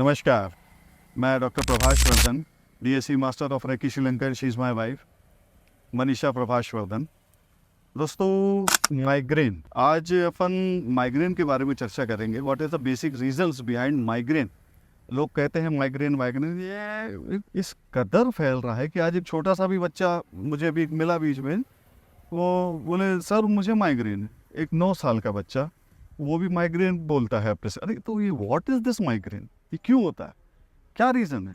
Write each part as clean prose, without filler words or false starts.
नमस्कार, मैं doctor Prabhash Vardhan, BSc master of reiki Sri Lanka, she is my wife Manisha Prabhash Vardhan. दोस्तों, माइग्रेन, आज अपन माइग्रेन के बारे में चर्चा करेंगे। What is the basic reasons behind migraine. लोग कहते हैं माइग्रेन माइग्रेन, ये इस कदर फैल रहा है कि आज एक छोटा सा भी बच्चा मुझे भी मिला बीच में, वो बोले सर मुझे माइग्रेन है। एक 9 साल का बच्चा, वो भी माइग्रेन बोलता है अपने से। अरे तो ये व्हाट इज़ दिस माइग्रेन, ये क्यों होता है, क्या रीज़न है,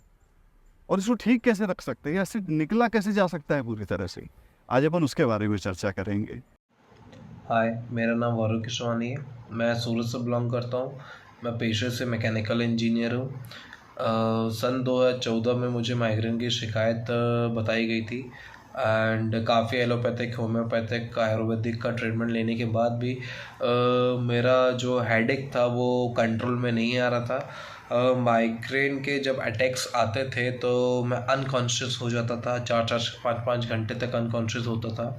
और इसको ठीक कैसे रख सकते हैं, ऐसे निकला कैसे जा सकता है पूरी तरह से। आज अपन उसके बारे में चर्चा करेंगे। हाय, मेरा नाम वरुण किशवानी है। मैं सूरत से बिलोंग करता हूँ। मैं पेशे से मैकेनिकल इंजीनियर हूँ। सन 2014 में मुझे माइग्रेन की शिकायत बताई गई थी एंड काफ़ी एलोपैथिक, होम्योपैथिक, आयुर्वेदिक का ट्रीटमेंट लेने के बाद भी मेरा जो हेडेक था वो कंट्रोल में नहीं आ रहा था। माइग्रेन के जब अटैक्स आते थे तो मैं अनकॉन्शियस हो जाता था, 4-4 5-5 घंटे तक अनकॉन्शियस होता था।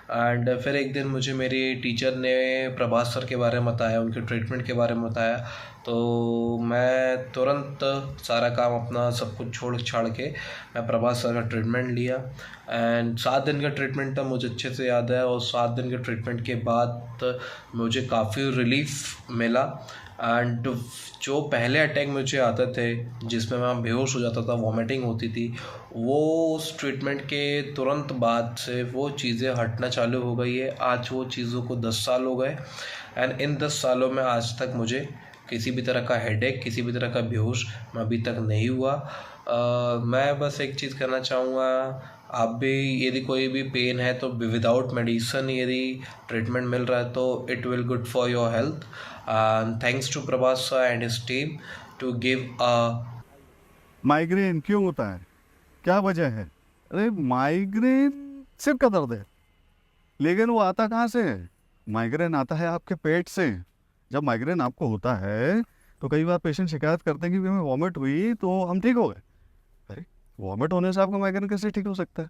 एंड फिर एक दिन मुझे मेरी टीचर ने प्रभास सर के बारे में बताया, उनके ट्रीटमेंट के बारे में बताया। तो मैं तुरंत सारा काम अपना सब कुछ छोड़ छाड़ के मैं प्रभास सर का ट्रीटमेंट लिया। एंड 7 दिन का ट्रीटमेंट था, मुझे अच्छे से याद है। और 7 दिन के ट्रीटमेंट के बाद मुझे काफ़ी रिलीफ मिला। एंड जो पहले अटैक मुझे आते थे जिसमें मैं बेहोश हो जाता था, वॉमिटिंग होती थी, वो उस ट्रीटमेंट के तुरंत बाद से वो चीज़ें हटना चालू हो गई है। आज वो चीज़ों को 10 साल हो गए एंड इन 10 सालों में आज तक मुझे किसी भी तरह का हेडेक, किसी भी तरह का बेहोश मैं अभी तक नहीं हुआ। मैं बस एक चीज़ करना चाहूँगा, आप भी यदि कोई भी पेन है तो विदाउट मेडिसिन यदि ट्रीटमेंट मिल रहा है तो it will good for your health. Thanks to Prabhas and his team to give a migraine क्यों होता है, क्या वजह है। अरे माइग्रेन सिर का दर्द है, लेकिन वो आता कहाँ से है। माइग्रेन आता है आपके पेट से। जब माइग्रेन आपको होता है तो कई बार पेशेंट शिकायत करते हैं कि हमें वॉमिट हुई तो हम ठीक हो गए। अरे वॉमिट होने से आपका माइग्रेन कैसे ठीक हो सकता है।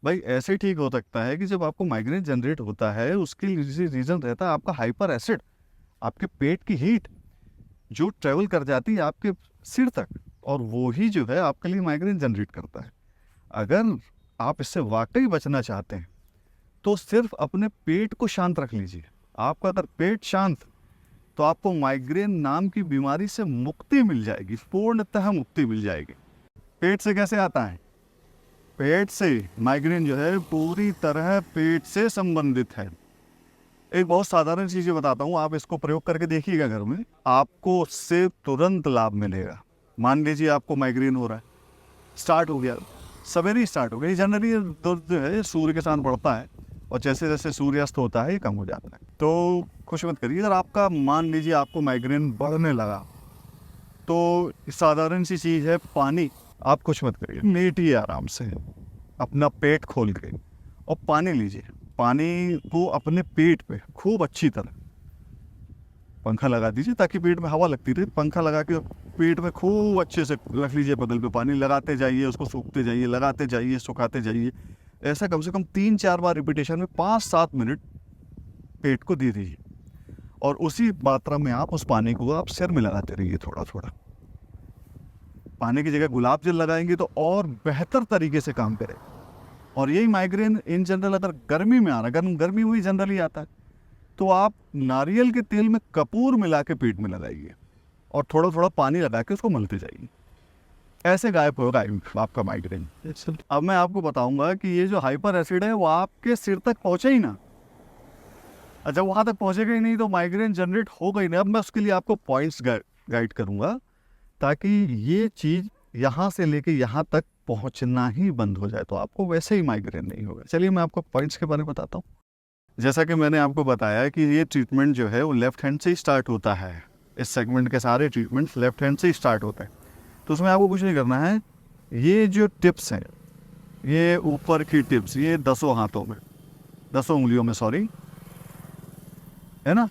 भाई ऐसे ठीक हो सकता है कि जब आपको माइग्रेन जनरेट होता है उसके रीज़न रहता है आपका हाइपर एसिड, आपके पेट की हीट जो ट्रेवल कर जाती है आपके सिर तक, और वो ही जो है आपके लिए माइग्रेन जनरेट करता है। अगर आप इससे वाकई बचना चाहते हैं तो सिर्फ अपने पेट को शांत रख लीजिए। आपका अगर पेट शांत, तो आपको माइग्रेन नाम की बीमारी से मुक्ति मिल जाएगी, पूर्णतः मुक्ति मिल जाएगी। पेट से कैसे आता है, पेट से माइग्रेन जो है पूरी तरह पेट से संबंधित है। एक बहुत साधारण चीज़ें बताता हूँ, आप इसको प्रयोग करके देखिएगा घर में, आपको उससे तुरंत लाभ मिलेगा। मान लीजिए आपको माइग्रेन हो रहा है, स्टार्ट हो गया, सवेरे ही स्टार्ट हो गया। जनरली दर्द जो है सूर्य के साथ बढ़ता है और जैसे जैसे सूर्यास्त होता है ये कम हो जाता है। तो खुश मत करिए। अगर आपका मान लीजिए आपको माइग्रेन बढ़ने लगा तो साधारण सी चीज़ है पानी। आप कुछ मत करिए, लेटिए आराम से, अपना पेट खोल के और पानी लीजिए। पानी को अपने पेट पे खूब अच्छी तरह पंखा लगा दीजिए ताकि पेट में हवा लगती रहे। पंखा लगा के पेट में खूब अच्छे से रख लीजिए, बगल पे पानी लगाते जाइए, उसको सूखते जाइए, लगाते जाइए, सुखाते जाइए। ऐसा कम से कम 3-4 बार रिपीटेशन में 5-7 मिनट पेट को दे दीजिए, और उसी मात्रा में आप उस पानी को आप सिर में लगाते रहिए थोड़ा थोड़ा। पानी की जगह गुलाब जल लगाएंगे तो और बेहतर तरीके से काम करेगा। और यही माइग्रेन इन जनरल अगर गर्मी में आ रहा है, गर्मी में ही जनरली आता है, तो आप नारियल के तेल में कपूर मिला के पेट में लगाइए और थोड़ा थोड़ा पानी लगा के उसको मलते जाइए। ऐसे गायब होगा आपका माइग्रेन। अब मैं आपको बताऊंगा कि ये जो हाइपर एसिड है वो आपके सिर तक पहुंचे ही ना। अच्छा, वहाँ तक पहुंचेगा ही नहीं तो माइग्रेन जनरेट होगा ही नहीं। अब मैं उसके लिए आपको पॉइंट्स गाइड करूंगा ताकि ये चीज़ यहाँ से लेके यहाँ तक पहुँचना ही बंद हो जाए, तो आपको वैसे ही माइग्रेन नहीं होगा। चलिए मैं आपको पॉइंट्स के बारे में बताता हूँ। जैसा कि मैंने आपको बताया कि ये ट्रीटमेंट जो है वो लेफ्ट हैंड से ही स्टार्ट होता है। इस सेगमेंट के सारे ट्रीटमेंट्स लेफ्ट हैंड से ही स्टार्ट होते हैं। तो उसमें आपको कुछ नहीं करना है। ये जो टिप्स हैं, ये ऊपर की टिप्स, ये 10 हाथों में, 10 उंगलियों में, सॉरी, है ना,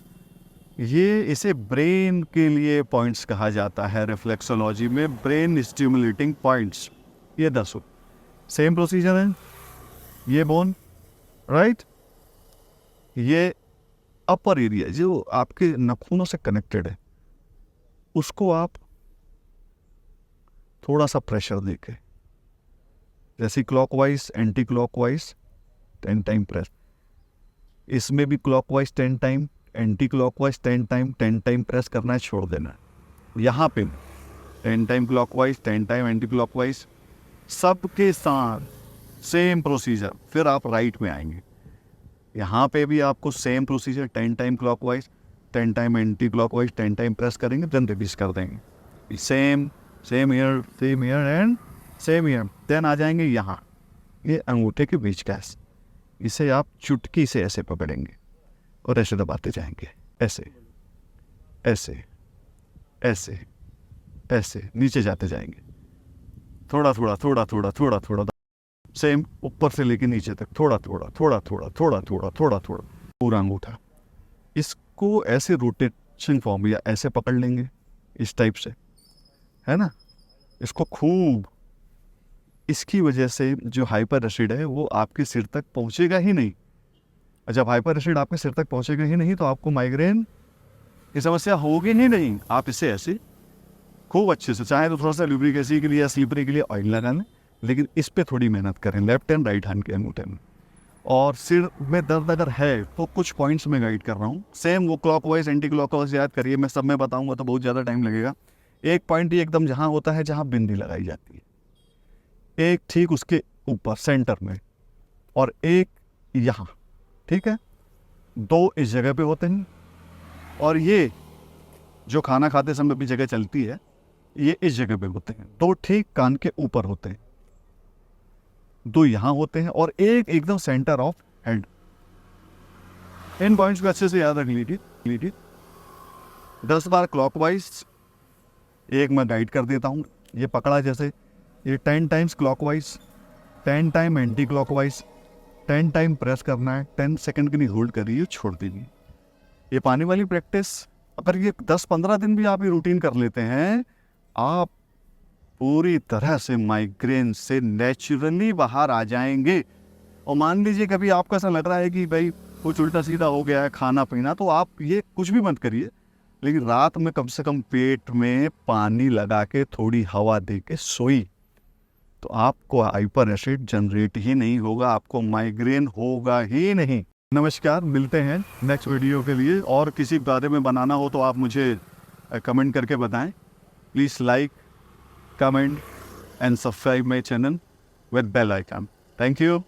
ये इसे ब्रेन के लिए पॉइंट्स कहा जाता है। रिफ्लेक्सोलॉजी में ब्रेन स्टिमुलेटिंग पॉइंट्स, ये 10। सेम प्रोसीजर है। ये बोन, राइट, ये अपर एरिया जो आपके नाखूनों से कनेक्टेड है, उसको आप थोड़ा सा प्रेशर देके, जैसे clockwise anti clockwise 10 time press, इसमें भी clockwise 10 time, anti clockwise 10 time press करना है, छोड़ देना है। यहाँ पे 10 time clockwise 10 time anti clockwise, सबके साथ सेम प्रोसीजर। फिर आप राइट में आएंगे, यहाँ पे भी आपको same procedure 10 time clockwise 10 time anti clockwise 10 time press करेंगे, देन रिलीज कर देंगे। Same ear and same ear. Then आ जाएंगे यहाँ, ये अंगूठे के बीच का, इसे आप चुटकी से ऐसे पकड़ेंगे और ऐसे दबाते जाएंगे, ऐसे ऐसे ऐसे ऐसे नीचे जाते जाएंगे, थोड़ा थोड़ा थोड़ा थोड़ा थोड़ा थोड़ा, सेम ऊपर से लेके नीचे तक, थोड़ा थोड़ा थोड़ा थोड़ा थोड़ा थोड़ा थोड़ा थोड़ा, पूरा अंगूठा। इसको ऐसे रोटेशन फॉर्म या ऐसे पकड़ लेंगे इस टाइप से, है ना। इसको खूब, इसकी वजह से जो हाइपर एसिड है वो आपके सिर तक पहुंचेगा ही नहीं। जब हाइपर एसिड आपके सिर तक पहुंचेगा ही नहीं तो आपको माइग्रेन की समस्या होगी ही नहीं। आप इसे ऐसे खूब अच्छे से, चाहे तो थोड़ा सा लुब्रिकेसी के लिए या स्लीपरी के लिए ऑयल लगा लें, लेकिन इस पे थोड़ी मेहनत करें, लेफ्ट एंड राइट हैंड के अंगूठे में। और सिर में दर्द अगर है तो कुछ पॉइंट्स में गाइड कर रहा हूँ, सेम वो क्लॉकवाइज एंटी क्लॉकवाइज याद करिए, मैं सब में बताऊंगा तो बहुत ज़्यादा टाइम लगेगा। एक पॉइंट ये एकदम जहाँ होता है जहाँ बिंदी लगाई जाती है, एक ठीक उसके ऊपर सेंटर में, और एक यहाँ, ठीक है। 2 इस जगह पे होते हैं, और ये जो खाना खाते समय भी जगह चलती है, ये इस जगह पे होते हैं। 2 ठीक कान के ऊपर होते हैं, 2 यहाँ होते हैं, और एक एकदम centre of head. In points को अच्छे से याद रख लीजिए। 10 बार क्लॉकवाइज, एक मैं गाइड कर देता हूँ, ये पकड़ा जैसे, ये 10 times clockwise 10 time anti clockwise 10 time press करना है, 10 सेकंड के लिए होल्ड करिए, छोड़ दीजिए। ये पानी वाली प्रैक्टिस अगर ये 10-15 दिन भी आप ये रूटीन कर लेते हैं, आप पूरी तरह से माइग्रेन से नेचुरली बाहर आ जाएंगे। और मान लीजिए कभी आपको ऐसा लग रहा है कि भाई कुछ उल्टा सीधा हो गया है खाना पीना, तो आप ये कुछ भी मत करिए, लेकिन रात में कम से कम पेट में पानी लगा के थोड़ी हवा दे के सोई, तो आपको हाइपर एसिड जनरेट ही नहीं होगा, आपको माइग्रेन होगा ही नहीं। नमस्कार, मिलते हैं नेक्स्ट वीडियो के लिए। और किसी बारे में बनाना हो तो आप मुझे कमेंट करके बताएं। Please like, comment and subscribe my channel with bell icon. Thank you.